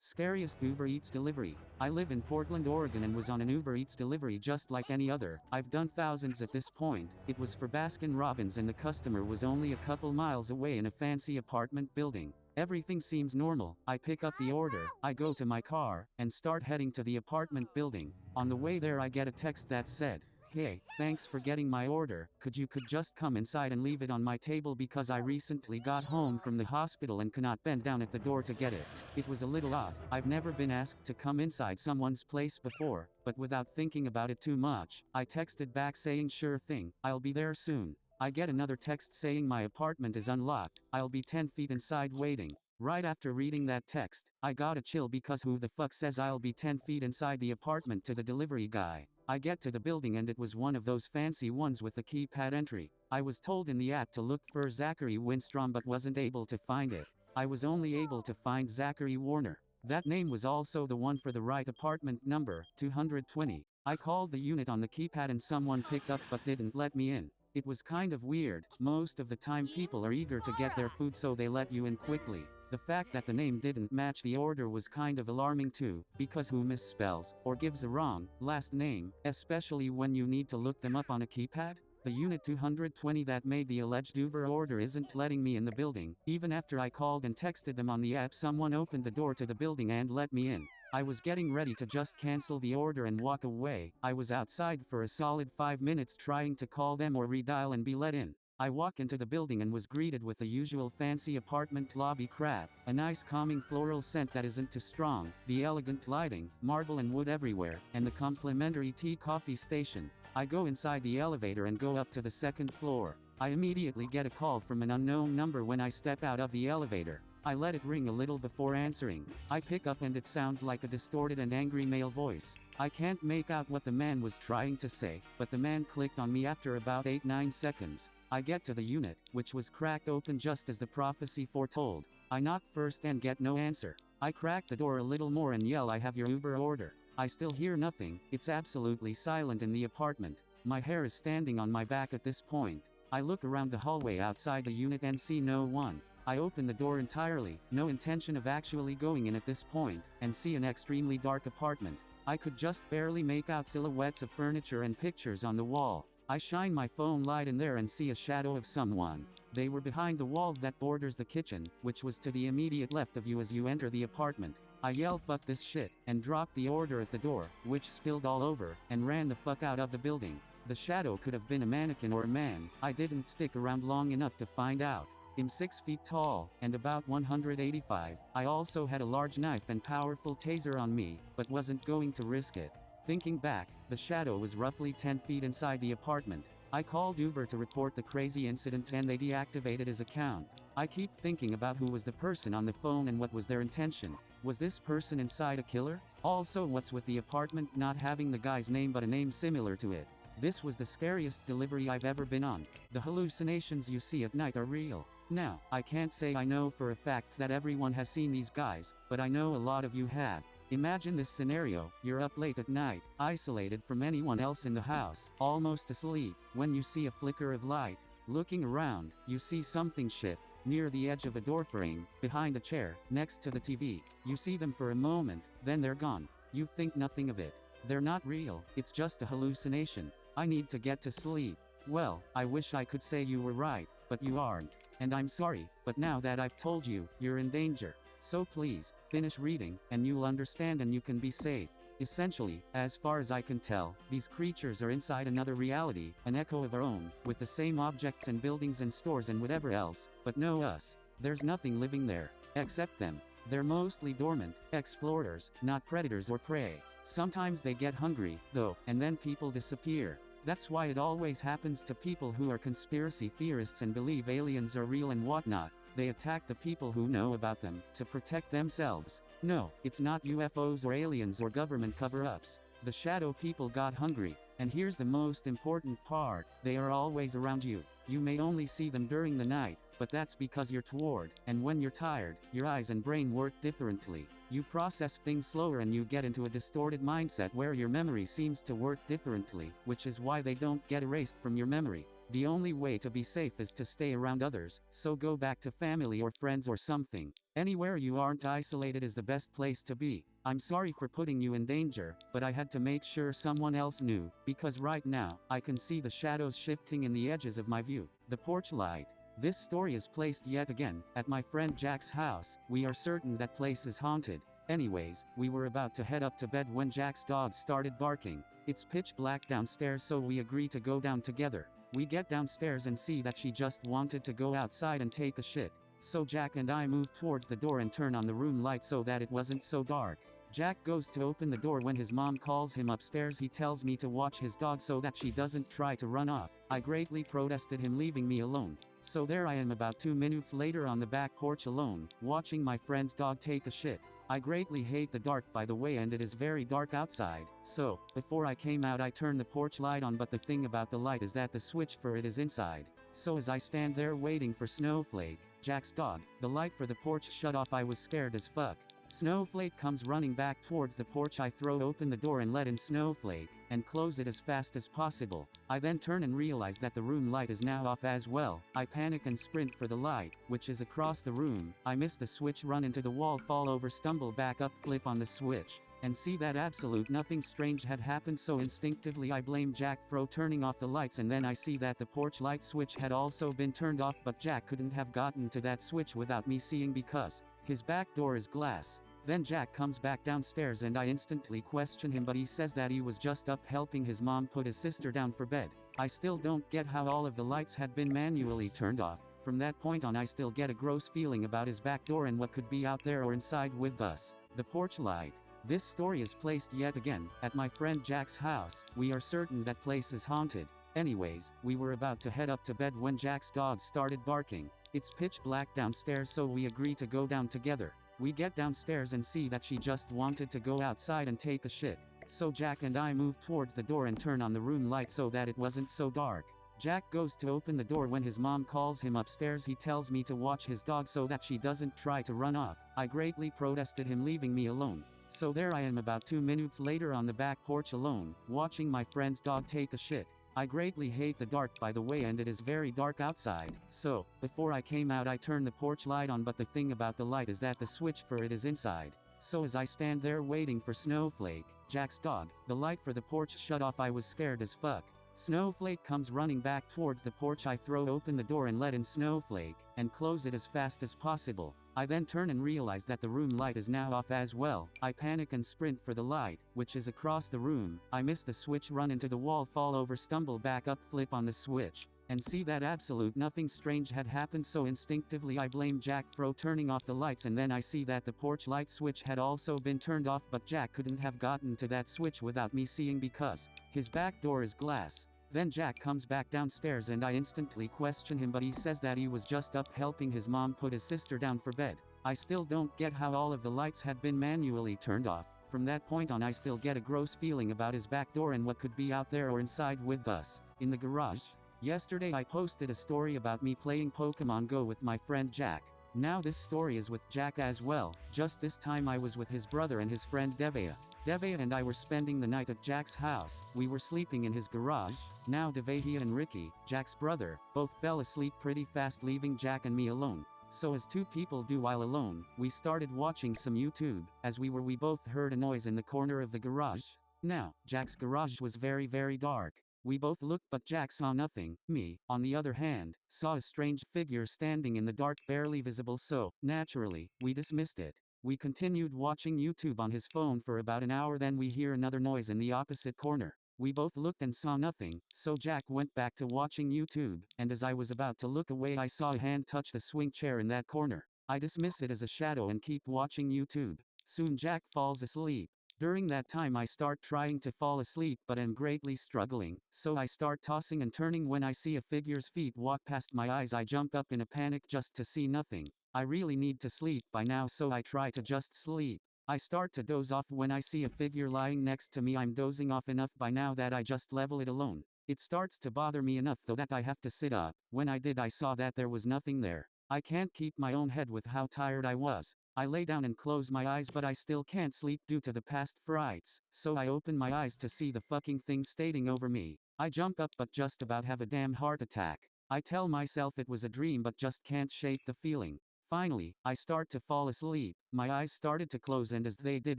Scariest Uber Eats delivery. I live in Portland, Oregon and was on an Uber Eats delivery just like any other. I've done thousands at this point. It was for Baskin-Robbins and the customer was only a couple miles away in a fancy apartment building. Everything seems normal. I pick up the order, I go to my car, and start heading to the apartment building. On the way there I get a text that said, "Hey, thanks for getting my order. Could just come inside and leave it on my table because I recently got home from the hospital and cannot bend down at the door to get it." It was a little odd. I've never been asked to come inside someone's place before, but without thinking about it too much, I texted back saying sure thing, I'll be there soon. I get another text saying my apartment is unlocked, I'll be 10 feet inside waiting. Right after reading that text, I got a chill because who the fuck says I'll be 10 feet inside the apartment to the delivery guy? I get to the building and it was one of those fancy ones with the keypad entry. I was told in the app to look for Zachary Winstrom but wasn't able to find it. I was only able to find Zachary Warner. That name was also the one for the right apartment number, 220. I called the unit on the keypad and someone picked up but didn't let me in. It was kind of weird. Most of the time people are eager to get their food so they let you in quickly. The fact that the name didn't match the order was kind of alarming too, because who misspells, or gives a wrong, last name, especially when you need to look them up on a keypad? The unit 220 that made the alleged Uber order isn't letting me in the building. Even after I called and texted them on the app, someone opened the door to the building and let me in. I was getting ready to just cancel the order and walk away. I was outside for a solid 5 minutes trying to call them or redial and be let in. I walk into the building and was greeted with the usual fancy apartment lobby crap, a nice calming floral scent that isn't too strong, the elegant lighting, marble and wood everywhere, and the complimentary tea-coffee station. I go inside the elevator and go up to the second floor. I immediately get a call from an unknown number when I step out of the elevator. I let it ring a little before answering. I pick up and it sounds like a distorted and angry male voice. I can't make out what the man was trying to say, but the man clicked on me after about 8-9 seconds. I get to the unit, which was cracked open just as the prophecy foretold. I knock first and get no answer. I crack the door a little more and yell, "I have your Uber order." I still hear nothing. It's absolutely silent in the apartment. My hair is standing on my back at this point. I look around the hallway outside the unit and see no one. I open the door entirely, no intention of actually going in at this point, and see an extremely dark apartment. I could just barely make out silhouettes of furniture and pictures on the wall. I shine my phone light in there and see a shadow of someone. They were behind the wall that borders the kitchen, which was to the immediate left of you as you enter the apartment. I yell "fuck this shit," and dropped the order at the door, which spilled all over, and ran the fuck out of the building. The shadow could have been a mannequin or a man. I didn't stick around long enough to find out. I'm 6 feet tall, and about 185. I also had a large knife and powerful taser on me, but wasn't going to risk it. Thinking back, the shadow was roughly 10 feet inside the apartment. I called Uber to report the crazy incident and they deactivated his account. I keep thinking about who was the person on the phone and what was their intention. Was this person inside a killer? Also, what's with the apartment not having the guy's name but a name similar to it? This was the scariest delivery I've ever been on. The hallucinations you see at night are real. Now, I can't say I know for a fact that everyone has seen these guys, but I know a lot of you have. Imagine this scenario: you're up late at night, isolated from anyone else in the house, almost asleep, when you see a flicker of light. Looking around, you see something shift, near the edge of a doorframe, behind a chair, next to the TV. You see them for a moment, then they're gone. You think nothing of it. They're not real, it's just a hallucination. I need to get to sleep. Well, I wish I could say you were right, but you aren't. And I'm sorry, but now that I've told you, you're in danger. So please, finish reading, and you'll understand and you can be safe. Essentially, as far as I can tell, these creatures are inside another reality, an echo of our own, with the same objects and buildings and stores and whatever else, but no us. There's nothing living there, except them. They're mostly dormant, explorers, not predators or prey. Sometimes they get hungry, though, and then people disappear. That's why it always happens to people who are conspiracy theorists and believe aliens are real and whatnot. They attack the people who know about them, to protect themselves. No, it's not UFOs or aliens or government cover-ups. The shadow people got hungry. And here's the most important part: they are always around you. You may only see them during the night, but that's because you're tired, and when you're tired, your eyes and brain work differently. You process things slower and you get into a distorted mindset where your memory seems to work differently, which is why they don't get erased from your memory. The only way to be safe is to stay around others, so go back to family or friends or something. Anywhere you aren't isolated is the best place to be. I'm sorry for putting you in danger, but I had to make sure someone else knew, because right now, I can see the shadows shifting in the edges of my view. The porch light. This story is placed yet again, at my friend Jack's house. We are certain that place is haunted. Anyways, we were about to head up to bed when Jack's dog started barking. It's pitch black downstairs, so we agree to go down together. We get downstairs and see that she just wanted to go outside and take a shit. So Jack and I move towards the door and turn on the room light so that it wasn't so dark. Jack goes to open the door when his mom calls him upstairs. He tells me to watch his dog so that she doesn't try to run off. I greatly protested him leaving me alone. So there I am about 2 minutes later on the back porch alone, watching my friend's dog take a shit. I greatly hate the dark, by the way, and it is very dark outside. So, before I came out I turned the porch light on, but the thing about the light is that the switch for it is inside. So as I stand there waiting for Snowflake, Jack's dog, the light for the porch shut off. I was scared as fuck. Snowflake comes running back towards the porch. I throw open the door and let in Snowflake, and close it as fast as possible. I then turn and realize that the room light is now off as well. I panic and sprint for the light, which is across the room. I miss the switch, run into the wall, fall over, stumble back up, flip on the switch, and see that absolute nothing strange had happened. So instinctively I blame Jack for turning off the lights, and then I see that the porch light switch had also been turned off, but Jack couldn't have gotten to that switch without me seeing because his back door is glass. Then Jack comes back downstairs and I instantly question him, but he says that he was just up helping his mom put his sister down for bed. I still don't get how all of the lights had been manually turned off. From that point on I still get a gross feeling about his back door and what could be out there or inside with us. The porch light. This story is placed yet again, at my friend Jack's house. We are certain that place is haunted. Anyways, we were about to head up to bed when Jack's dog started barking. It's pitch black downstairs, so we agree to go down together. We get downstairs and see that she just wanted to go outside and take a shit. So Jack and I move towards the door and turn on the room light so that it wasn't so dark. Jack goes to open the door when his mom calls him upstairs. He tells me to watch his dog so that she doesn't try to run off. I greatly protested him leaving me alone. So there I am about 2 minutes later on the back porch alone, watching my friend's dog take a shit. I greatly hate the dark, by the way, and it is very dark outside. So, before I came out I turned the porch light on, but the thing about the light is that the switch for it is inside. So as I stand there waiting for Snowflake, Jack's dog, the light for the porch shut off. I was scared as fuck. Snowflake comes running back towards the porch. I throw open the door and let in Snowflake, and close it as fast as possible. I then turn and realize that the room light is now off as well. I panic and sprint for the light, which is across the room. I miss the switch, run into the wall, fall over, stumble back up, flip on the switch, and see that absolute nothing strange had happened. So instinctively I blame Jack for turning off the lights, and then I see that the porch light switch had also been turned off, but Jack couldn't have gotten to that switch without me seeing because his back door is glass. Then Jack comes back downstairs and I instantly question him, but he says that he was just up helping his mom put his sister down for bed. I still don't get how all of the lights had been manually turned off. From that point on I still get a gross feeling about his back door and what could be out there or inside with us. In the garage. Yesterday I posted a story about me playing Pokemon Go with my friend Jack. Now this story is with Jack as well, just this time I was with his brother and his friend Devea. Devea and I were spending the night at Jack's house. We were sleeping in his garage. Now Devea and Ricky, Jack's brother, both fell asleep pretty fast, leaving Jack and me alone. So as two people do while alone, we started watching some YouTube. As we both heard a noise in the corner of the garage. Now, Jack's garage was very dark. We both looked, but Jack saw nothing. Me, on the other hand, saw a strange figure standing in the dark, barely visible, so, naturally, we dismissed it. We continued watching YouTube on his phone for about an hour, then we hear another noise in the opposite corner. We both looked and saw nothing, so Jack went back to watching YouTube, and as I was about to look away I saw a hand touch the swing chair in that corner. I dismiss it as a shadow and keep watching YouTube. Soon Jack falls asleep. During that time I start trying to fall asleep but am greatly struggling, so I start tossing and turning. When I see a figure's feet walk past my eyes I jump up in a panic just to see nothing. I really need to sleep by now, so I try to just sleep. I start to doze off when I see a figure lying next to me. I'm dozing off enough by now that I just level it alone. It starts to bother me enough though that I have to sit up. When I did I saw that there was nothing there. I can't keep my own head with how tired I was. I lay down and close my eyes, but I still can't sleep due to the past frights, so I open my eyes to see the fucking thing staring over me. I jump up but just about have a damn heart attack. I tell myself it was a dream but just can't shake the feeling. Finally, I start to fall asleep. My eyes started to close and as they did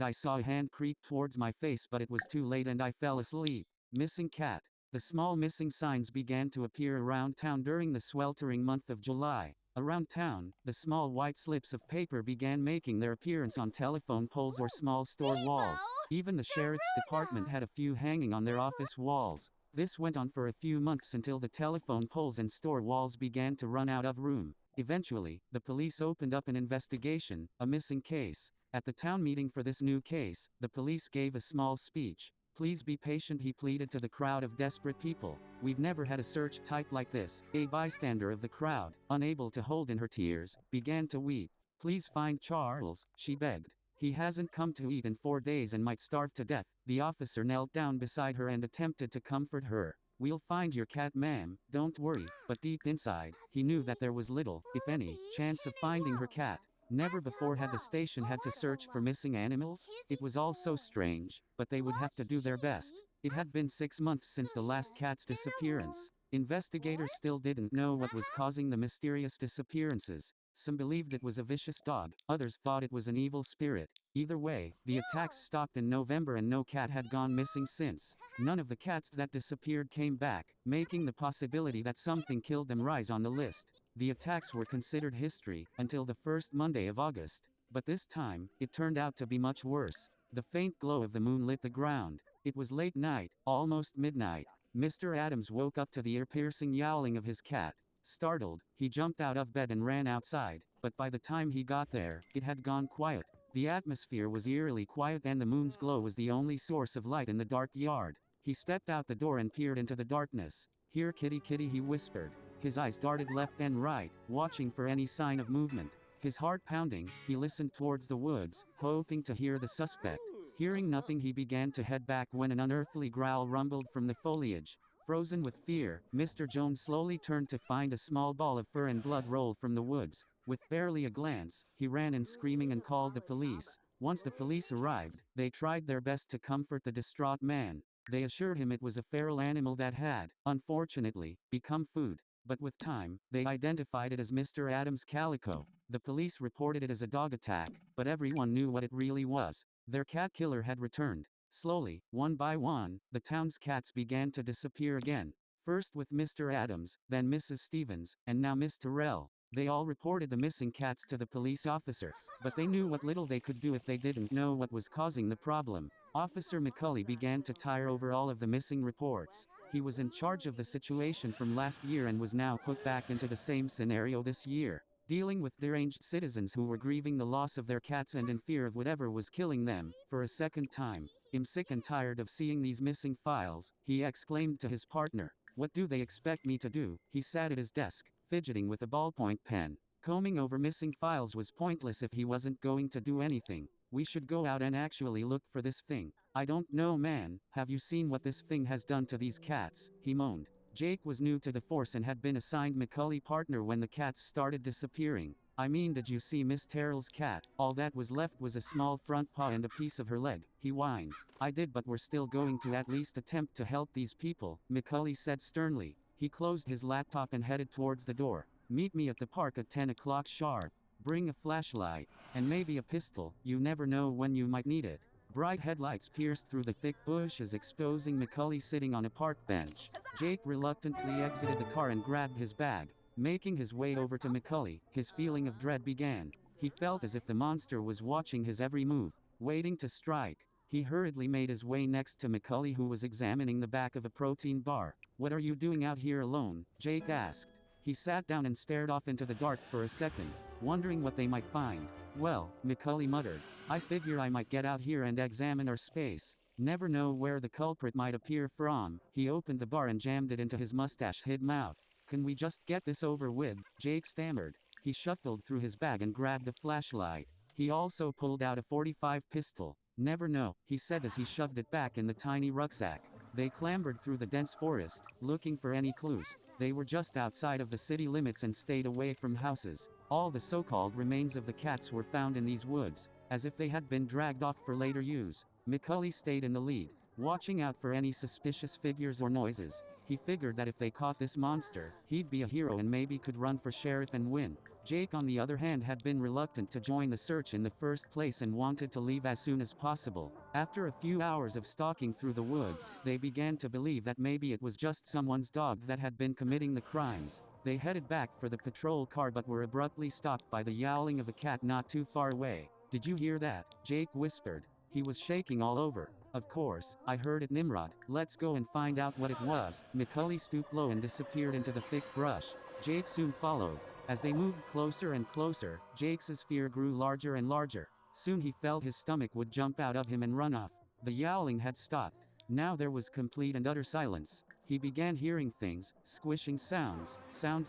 I saw a hand creep towards my face but it was too late and I fell asleep. Missing cat. The small missing signs began to appear around town during the sweltering month of July. Around town, the small white slips of paper began making their appearance on telephone poles or small store walls. Even the sheriff's department had a few hanging on their office walls. This went on for a few months until the telephone poles and store walls began to run out of room. Eventually, the police opened up an investigation, a missing case. At the town meeting for this new case, the police gave a small speech. "Please be patient," he pleaded to the crowd of desperate people. "We've never had a search type like this." A bystander of the crowd, unable to hold in her tears, began to weep. "Please find Charles," she begged. "He hasn't come to eat in 4 days and might starve to death." The officer knelt down beside her and attempted to comfort her. "We'll find your cat, ma'am, don't worry." But deep inside, he knew that there was little, if any, chance of finding her cat. Never before had the station had to search for missing animals. It was all so strange, but they would have to do their best. It had been 6 months since the last cat's disappearance. Investigators still didn't know what was causing the mysterious disappearances. Some believed it was a vicious dog, others thought it was an evil spirit. Either way, the attacks stopped in November and no cat had gone missing since. None of the cats that disappeared came back, making the possibility that something killed them rise on the list. The attacks were considered history, until the first Monday of August. But this time, it turned out to be much worse. The faint glow of the moon lit the ground. It was late night, almost midnight. Mr. Adams woke up to the ear-piercing yowling of his cat. Startled, he jumped out of bed and ran outside, but by the time he got there, it had gone quiet. The atmosphere was eerily quiet and the moon's glow was the only source of light in the dark yard. He stepped out the door and peered into the darkness. "Here, kitty, kitty," he whispered. His eyes darted left and right, watching for any sign of movement. His heart pounding, he listened towards the woods, hoping to hear the suspect. Hearing nothing, he began to head back when an unearthly growl rumbled from the foliage. Frozen with fear, Mr. Jones slowly turned to find a small ball of fur and blood roll from the woods. With barely a glance, he ran in screaming and called the police. Once the police arrived, they tried their best to comfort the distraught man. They assured him it was a feral animal that had, unfortunately, become food. But with time, they identified it as Mr. Adams' calico. The police reported it as a dog attack, but everyone knew what it really was. Their cat killer had returned. Slowly, one by one, the town's cats began to disappear again. First with Mr. Adams, then Mrs. Stevens, and now Miss Terrell. They all reported the missing cats to the police officer, but they knew what little they could do if they didn't know what was causing the problem. Officer McCulley began to tire over all of the missing reports. He was in charge of the situation from last year and was now put back into the same scenario this year, dealing with deranged citizens who were grieving the loss of their cats and in fear of whatever was killing them, for a second time. "I'm sick and tired of seeing these missing files," he exclaimed to his partner. "What do they expect me to do?" He sat at his desk, fidgeting with a ballpoint pen. Combing over missing files was pointless if he wasn't going to do anything. "We should go out and actually look for this thing." "I don't know, man. Have you seen what this thing has done to these cats?" he moaned. Jake was new to the force and had been assigned McCulley partner when the cats started disappearing. "I mean, did you see Miss Terrell's cat? All that was left was a small front paw and a piece of her leg," he whined. "I did, but we're still going to at least attempt to help these people," McCulley said sternly. He closed his laptop and headed towards the door. "Meet me at the park at 10 o'clock sharp. Bring a flashlight, and maybe a pistol, you never know when you might need it." Bright headlights pierced through the thick bushes, exposing McCulley sitting on a park bench. Jake reluctantly exited the car and grabbed his bag. Making his way over to McCulley, his feeling of dread began. He felt as if the monster was watching his every move, waiting to strike. He hurriedly made his way next to McCulley, who was examining the back of a protein bar. "What are you doing out here alone?" Jake asked. He sat down and stared off into the dark for a second, wondering what they might find. "Well," McCulley muttered, "I figure I might get out here and examine our space. Never know where the culprit might appear from." He opened the bar and jammed it into his mustache-hid mouth. "Can we just get this over with?" Jake stammered. He shuffled through his bag and grabbed a flashlight. He also pulled out a .45 pistol. "Never know," he said as he shoved it back in the tiny rucksack. They clambered through the dense forest, looking for any clues. They were just outside of the city limits and stayed away from houses. All the so-called remains of the cats were found in these woods, as if they had been dragged off for later use. McCulley stayed in the lead. watching out for any suspicious figures or noises. He figured that if they caught this monster, he'd be a hero and maybe could run for sheriff and win. Jake, on the other hand, had been reluctant to join the search in the first place and wanted to leave as soon as possible. After a few hours of stalking through the woods, they began to believe that maybe it was just someone's dog that had been committing the crimes. They headed back for the patrol car but were abruptly stopped by the yowling of a cat not too far away. "Did you hear that?" Jake whispered. He was shaking all over. "Of course, I heard it, Nimrod. Let's go and find out what it was." McCully stooped low and disappeared into the thick brush. Jake soon followed. As they moved closer and closer, Jake's fear grew larger and larger. Soon he felt his stomach would jump out of him and run off. The yowling had stopped. Now there was complete and utter silence. He began hearing things, squishing sounds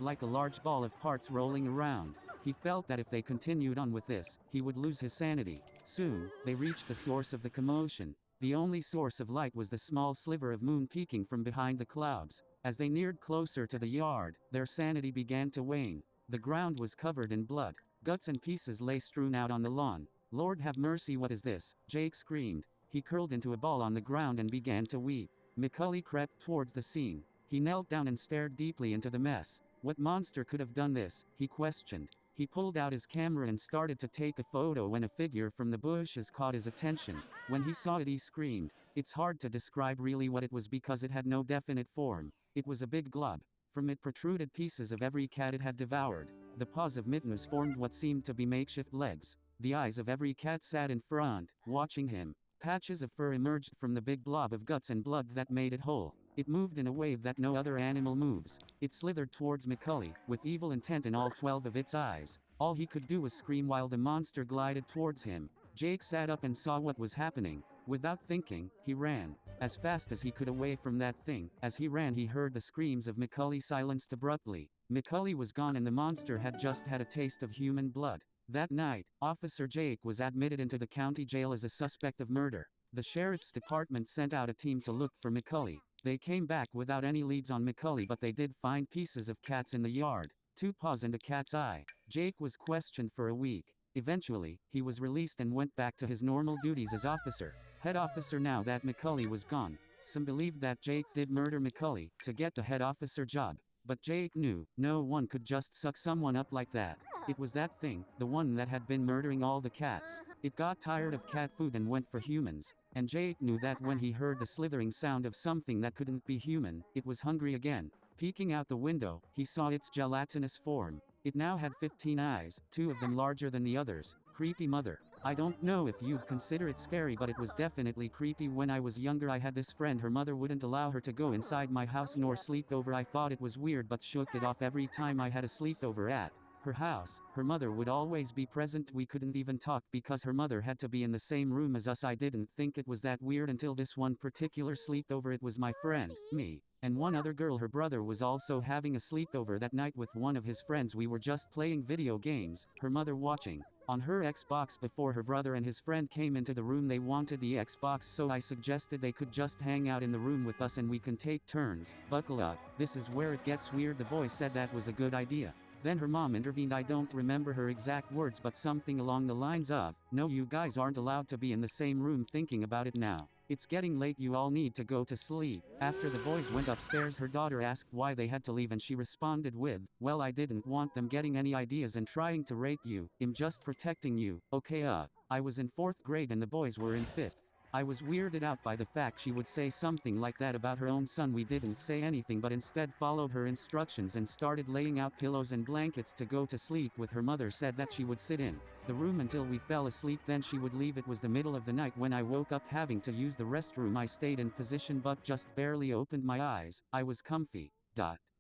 like a large ball of parts rolling around. He felt that if they continued on with this, he would lose his sanity. Soon, they reached the source of the commotion. The only source of light was the small sliver of moon peeking from behind the clouds. As they neared closer to the yard, their sanity began to wane. The ground was covered in blood. Guts and pieces lay strewn out on the lawn. "Lord have mercy, what is this?" Jake screamed. He curled into a ball on the ground and began to weep. McCully crept towards the scene. He knelt down and stared deeply into the mess. What monster could have done this? He questioned. He pulled out his camera and started to take a photo when a figure from the bushes caught his attention. When he saw it, he screamed. It's hard to describe really what it was because it had no definite form. It was a big glob. From it protruded pieces of every cat it had devoured. The paws of Mittens formed what seemed to be makeshift legs. The eyes of every cat sat in front, watching him. Patches of fur emerged from the big blob of guts and blood that made it whole. It moved in a way that no other animal moves. It slithered towards McCully, with evil intent in all 12 of its eyes. All he could do was scream while the monster glided towards him. Jake sat up and saw what was happening. Without thinking, he ran as fast as he could away from that thing. As he ran, he heard the screams of McCully silenced abruptly. McCully was gone and the monster had just had a taste of human blood. That night, Officer Jake was admitted into the county jail as a suspect of murder. The sheriff's department sent out a team to look for McCully. They came back without any leads on McCully, but they did find pieces of cats in the yard, 2 paws and a cat's eye. Jake was questioned for a week. Eventually, he was released and went back to his normal duties as officer. Head officer now that McCully was gone. Some believed that Jake did murder McCully to get the head officer job. But Jake knew, no one could just suck someone up like that. It was that thing, the one that had been murdering all the cats. It got tired of cat food and went for humans. And Jake knew that when he heard the slithering sound of something that couldn't be human, it was hungry again. Peeking out the window, he saw its gelatinous form. It now had 15 eyes, 2 of them larger than the others. Creepy mother. I don't know if you'd consider it scary, but it was definitely creepy. When I was younger, I had this friend. Her mother wouldn't allow her to go inside my house nor sleep over. I thought it was weird but shook it off every time I had a sleepover at her house. Her mother would always be present. We couldn't even talk because her mother had to be in the same room as us. I didn't think it was that weird until this one particular sleepover. It was my friend, me, and one other girl. Her brother was also having a sleepover that night with one of his friends. We were just playing video games, her mother watching on her Xbox before her brother and his friend came into the room. They wanted the Xbox, so I suggested they could just hang out in the room with us and we can take turns. Buckle up, this is where it gets weird. The boy said that was a good idea. Then her mom intervened. I don't remember her exact words, but something along the lines of, "No, you guys aren't allowed to be in the same room." Thinking about it now, it's getting late, you all need to go to sleep. After the boys went upstairs, her daughter asked why they had to leave and she responded with, "Well, I didn't want them getting any ideas and trying to rape you. I'm just protecting you, okay?" I was in 4th grade and the boys were in 5th. I was weirded out by the fact she would say something like that about her own son. We didn't say anything but instead followed her instructions and started laying out pillows and blankets to go to sleep with. Her mother said that she would sit in the room until we fell asleep, then she would leave. It was the middle of the night when I woke up having to use the restroom. I stayed in position but just barely opened my eyes. I was comfy.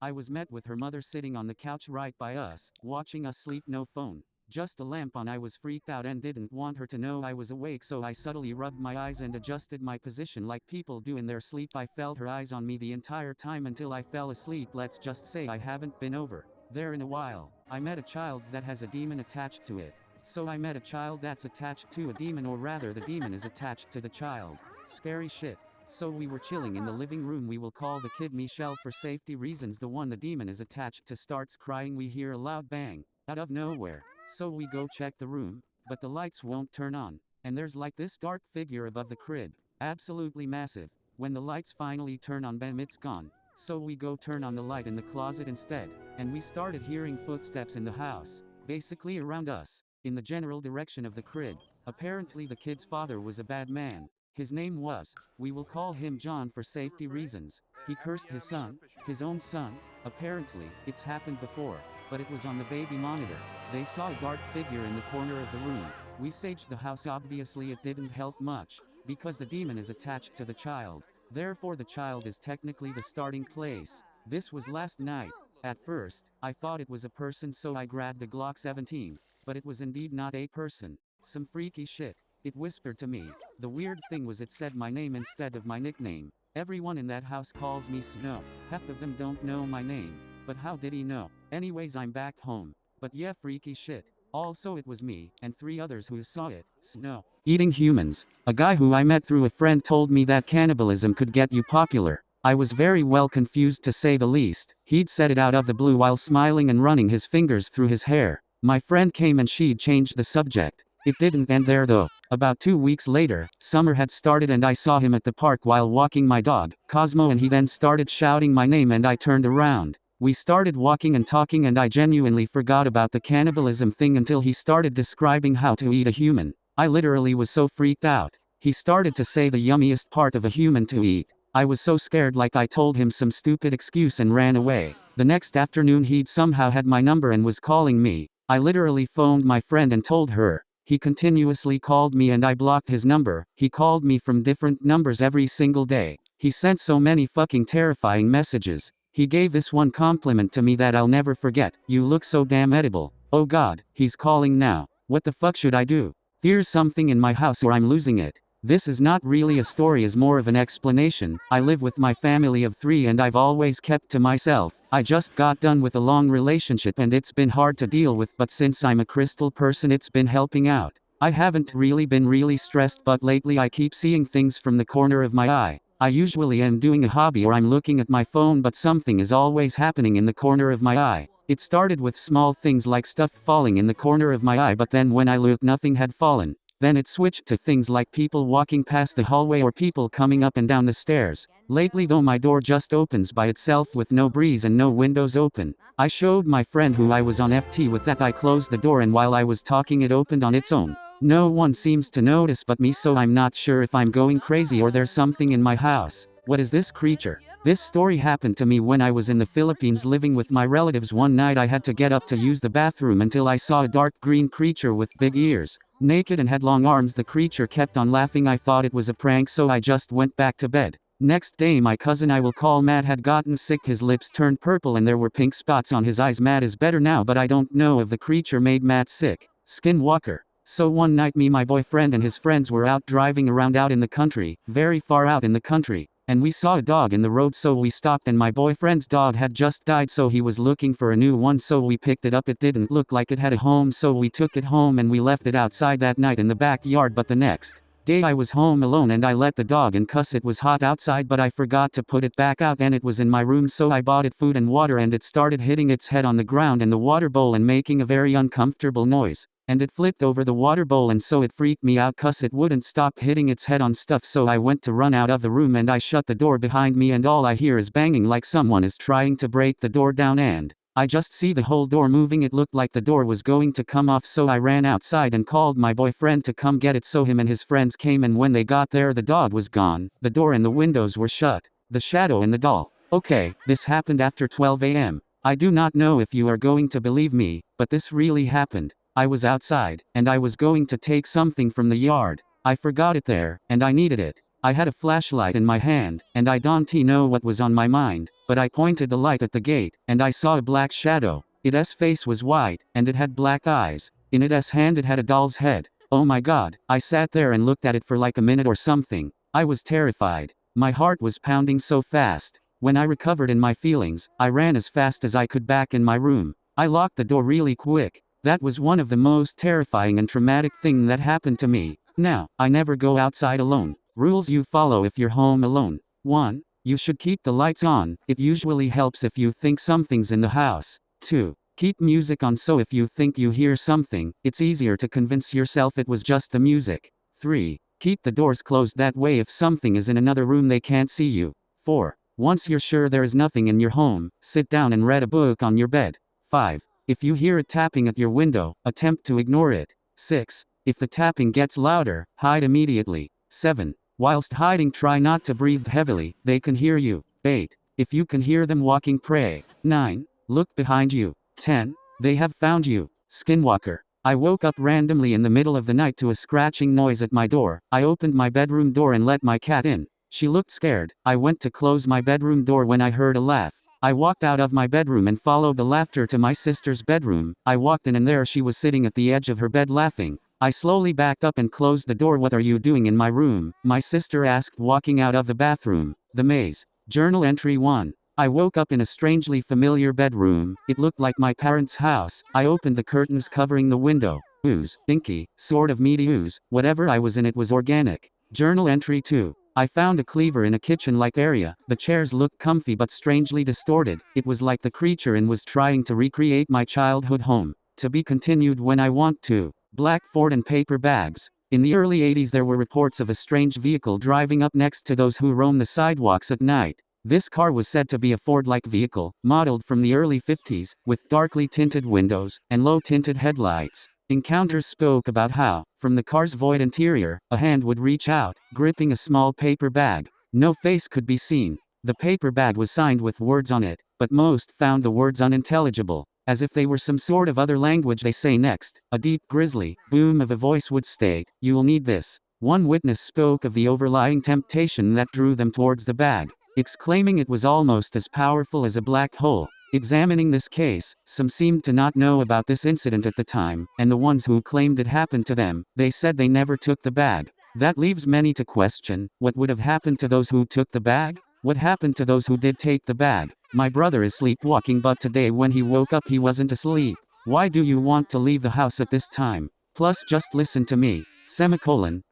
I was met with her mother sitting on the couch right by us, watching us sleep. No phone, just a lamp on. I was freaked out and didn't want her to know I was awake, so I subtly rubbed my eyes and adjusted my position like people do in their sleep. I felt her eyes on me the entire time until I fell asleep. Let's just say I haven't been over there in a while. I met a child that has a demon attached to it. So I met a child that's attached to a demon, or rather the demon is attached to the child. Scary shit. So we were chilling in the living room. We will call the kid Michelle for safety reasons. The one the demon is attached to starts crying. We hear a loud bang out of nowhere. So we go check the room, but the lights won't turn on. And there's like this dark figure above the crib. Absolutely massive. When the lights finally turn on, bam, it's gone. So we go turn on the light in the closet instead, and we started hearing footsteps in the house, basically around us, in the general direction of the crib. Apparently the kid's father was a bad man. His name was, we will call him John for safety reasons. He cursed his son, his own son. Apparently, it's happened before, but it was on the baby monitor. They saw a dark figure in the corner of the room. We saged the house. Obviously it didn't help much, because the demon is attached to the child. Therefore the child is technically the starting place. This was last night. At first, I thought it was a person, so I grabbed the Glock 17, but it was indeed not a person. Some freaky shit. It whispered to me. The weird thing was it said my name instead of my nickname. Everyone in that house calls me Snow. Half of them don't know my name. But how did he know? Anyways, I'm back home. But yeah, freaky shit. Also it was me, and 3 others who saw it, Snow, eating humans. A guy who I met through a friend told me that cannibalism could get you popular. I was very well confused, to say the least. He'd said it out of the blue while smiling and running his fingers through his hair. My friend came and she'd changed the subject. It didn't end there though. About 2 weeks later, summer had started and I saw him at the park while walking my dog, Cosmo, and he then started shouting my name and I turned around. We started walking and talking and I genuinely forgot about the cannibalism thing until he started describing how to eat a human. I literally was so freaked out. He started to say the yummiest part of a human to eat. I was so scared, like I told him some stupid excuse and ran away. The next afternoon he'd somehow had my number and was calling me. I literally phoned my friend and told her. He continuously called me and I blocked his number. He called me from different numbers every single day. He sent so many fucking terrifying messages. He gave this one compliment to me that I'll never forget. You look so damn edible. Oh god, he's calling now. What the fuck should I do? There's something in my house or I'm losing it. This is not really a story, is more of an explanation. I live with my family of 3 and I've always kept to myself. I just got done with a long relationship and it's been hard to deal with, but since I'm a crystal person it's been helping out. I haven't really been really stressed, but lately I keep seeing things from the corner of my eye. I usually am doing a hobby or I'm looking at my phone, but something is always happening in the corner of my eye. It started with small things like stuff falling in the corner of my eye, but then when I looked nothing had fallen. Then it switched to things like people walking past the hallway or people coming up and down the stairs. Lately though my door just opens by itself with no breeze and no windows open. I showed my friend who I was on FT with that I closed the door and while I was talking it opened on its own. No one seems to notice but me, so I'm not sure if I'm going crazy or there's something in my house. What is this creature? This story happened to me when I was in the Philippines living with my relatives. One night I had to get up to use the bathroom until I saw a dark green creature with big ears, naked and had long arms. The creature kept on laughing. I thought it was a prank, so I just went back to bed. Next day my cousin, I will call Matt, had gotten sick. His lips turned purple and there were pink spots on his eyes. Matt is better now, but I don't know if the creature made Matt sick. Skinwalker. So one night me, my boyfriend and his friends were out driving around out in the country, very far out in the country. And we saw a dog in the road, so we stopped, and my boyfriend's dog had just died, so he was looking for a new one, so we picked it up. It didn't look like it had a home, so we took it home and we left it outside that night in the backyard. But the next day I was home alone and I let the dog in 'cause it was hot outside, but I forgot to put it back out and it was in my room, so I bought it food and water and it started hitting its head on the ground and the water bowl and making a very uncomfortable noise. And it flipped over the water bowl, and so it freaked me out 'cause it wouldn't stop hitting its head on stuff, so I went to run out of the room and I shut the door behind me and all I hear is banging, like someone is trying to break the door down, and I just see the whole door moving. It looked like the door was going to come off, so I ran outside and called my boyfriend to come get it, so him and his friends came, and when they got there the dog was gone, the door and the windows were shut, the shadow and the doll. Okay, this happened after 12 a.m. I do not know if you are going to believe me, but this really happened. I was outside, and I was going to take something from the yard. I forgot it there, and I needed it. I had a flashlight in my hand, and I don't know what was on my mind, but I pointed the light at the gate, and I saw a black shadow. Its face was white, and it had black eyes. In its hand it had a doll's head. Oh my god, I sat there and looked at it for like a minute or something. I was terrified. My heart was pounding so fast. When I recovered in my feelings, I ran as fast as I could back in my room. I locked the door really quick. That was one of the most terrifying and traumatic thing that happened to me. Now, I never go outside alone. Rules you follow if you're home alone. 1. You should keep the lights on. It usually helps if you think something's in the house. 2. Keep music on, so if you think you hear something, it's easier to convince yourself it was just the music. 3. Keep the doors closed, that way if something is in another room they can't see you. 4. Once you're sure there is nothing in your home, sit down and read a book on your bed. 5. If you hear it tapping at your window, attempt to ignore it. 6. If the tapping gets louder, hide immediately. 7. Whilst hiding, try not to breathe heavily, they can hear you. 8. If you can hear them walking, pray. 9. Look behind you. 10. They have found you. Skinwalker. I woke up randomly in the middle of the night to a scratching noise at my door. I opened my bedroom door and let my cat in. She looked scared. I went to close my bedroom door when I heard a laugh. I walked out of my bedroom and followed the laughter to my sister's bedroom. I walked in and there she was sitting at the edge of her bed laughing. I slowly backed up and closed the door. "What are you doing in my room?" my sister asked, walking out of the bathroom. The maze. Journal entry 1. I woke up in a strangely familiar bedroom. It looked like my parents' house. I opened the curtains covering the window. Ooze, inky, sort of meaty ooze. Whatever I was in, it was organic. Journal entry 2. I found a cleaver in a kitchen-like area. The chairs looked comfy but strangely distorted. It was like the creature in was trying to recreate my childhood home. To be continued when I want to. Black Ford and paper bags. In the early 80s there were reports of a strange vehicle driving up next to those who roam the sidewalks at night. This car was said to be a Ford-like vehicle, modeled from the early 50s, with darkly tinted windows, and low-tinted headlights. Encounters spoke about how, from the car's void interior, a hand would reach out, gripping a small paper bag. No face could be seen. The paper bag was signed with words on it, but most found the words unintelligible, as if they were some sort of other language. They say next, a deep grisly boom of a voice would state, "You will need this." One witness spoke of the overlying temptation that drew them towards the bag, exclaiming it was almost as powerful as a black hole. Examining this case, some seemed to not know about this incident at the time, and the ones who claimed it happened to them, they said they never took the bag. That leaves many to question, what would have happened to those who took the bag? What happened to those who did take the bag? My brother is sleepwalking, but today when he woke up he wasn't asleep. Why do you want to leave the house at this time? Plus just listen to me.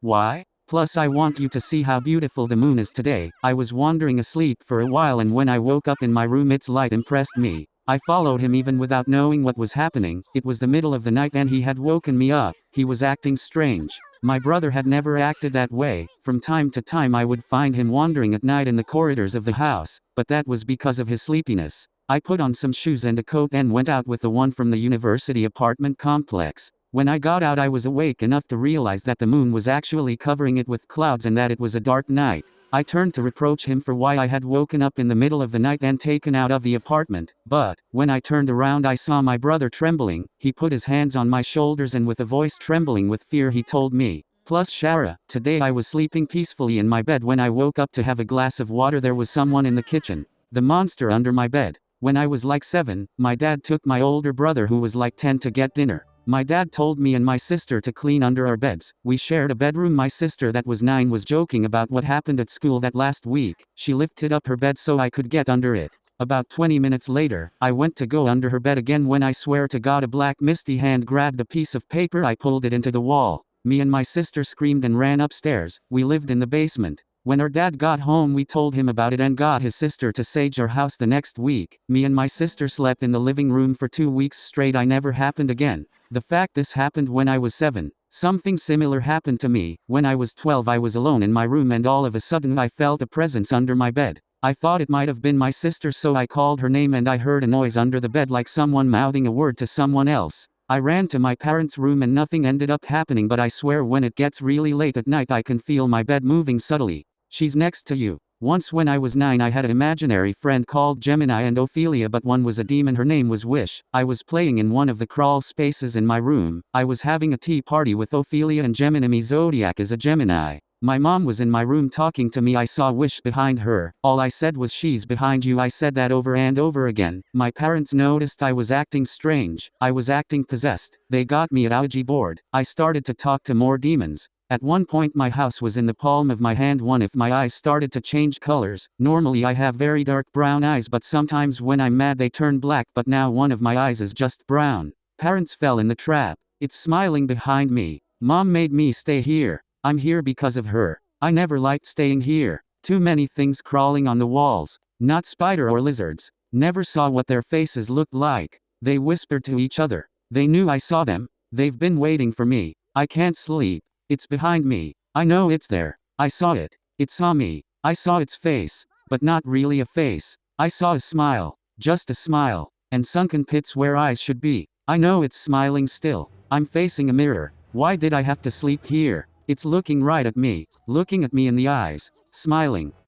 Why? Plus I want you to see how beautiful the moon is today. I was wandering asleep for a while and when I woke up in my room its light impressed me. I followed him even without knowing what was happening. It was the middle of the night and he had woken me up. He was acting strange. My brother had never acted that way. From time to time I would find him wandering at night in the corridors of the house, but that was because of his sleepiness. I put on some shoes and a coat and went out with the one from the university apartment complex. When I got out I was awake enough to realize that the moon was actually covering it with clouds and that it was a dark night. I turned to reproach him for why I had woken up in the middle of the night and taken out of the apartment, but, when I turned around I saw my brother trembling. He put his hands on my shoulders and with a voice trembling with fear he told me, "Plus Shara, today I was sleeping peacefully in my bed. When I woke up to have a glass of water there was someone in the kitchen. The monster under my bed. When I was like 7, my dad took my older brother who was like 10 to get dinner. My dad told me and my sister to clean under our beds. We shared a bedroom. My sister that was 9 was joking about what happened at school that last week. She lifted up her bed so I could get under it. About 20 minutes later, I went to go under her bed again when I swear to God a black misty hand grabbed a piece of paper. I pulled it into the wall. Me and my sister screamed and ran upstairs. We lived in the basement. When our dad got home we told him about it and got his sister to sage our house the next week. Me and my sister slept in the living room for 2 weeks straight. I never happened again. The fact this happened when I was 7. Something similar happened to me. When I was 12 I was alone in my room and all of a sudden I felt a presence under my bed. I thought it might have been my sister so I called her name and I heard a noise under the bed like someone mouthing a word to someone else. I ran to my parents' room and nothing ended up happening, but I swear when it gets really late at night I can feel my bed moving subtly. She's next to you. Once when I was 9 I had an imaginary friend called Gemini and Ophelia, but one was a demon. Her name was Wish. I was playing in one of the crawl spaces in my room. I was having a tea party with Ophelia and Gemini. My zodiac is a Gemini. My mom was in my room talking to me. I saw Wish behind her. All I said was, "She's behind you." I said that over and over again. My parents noticed I was acting strange. I was acting possessed. They got me at Ouija board. I started to talk to more demons. At one point my house was in the palm of my hand. If my eyes started to change colors. Normally I have very dark brown eyes, but sometimes when I'm mad they turn black, but now one of my eyes is just brown. Parents fell in the trap. It's smiling behind me. Mom made me stay here. I'm here because of her. I never liked staying here. Too many things crawling on the walls. Not spider or lizards. Never saw what their faces looked like. They whispered to each other. They knew I saw them. They've been waiting for me. I can't sleep. It's behind me. I know it's there. I saw it. It saw me. I saw its face. But not really a face. I saw a smile. Just a smile. And sunken pits where eyes should be. I know it's smiling still. I'm facing a mirror. Why did I have to sleep here? It's looking right at me. Looking at me in the eyes. Smiling.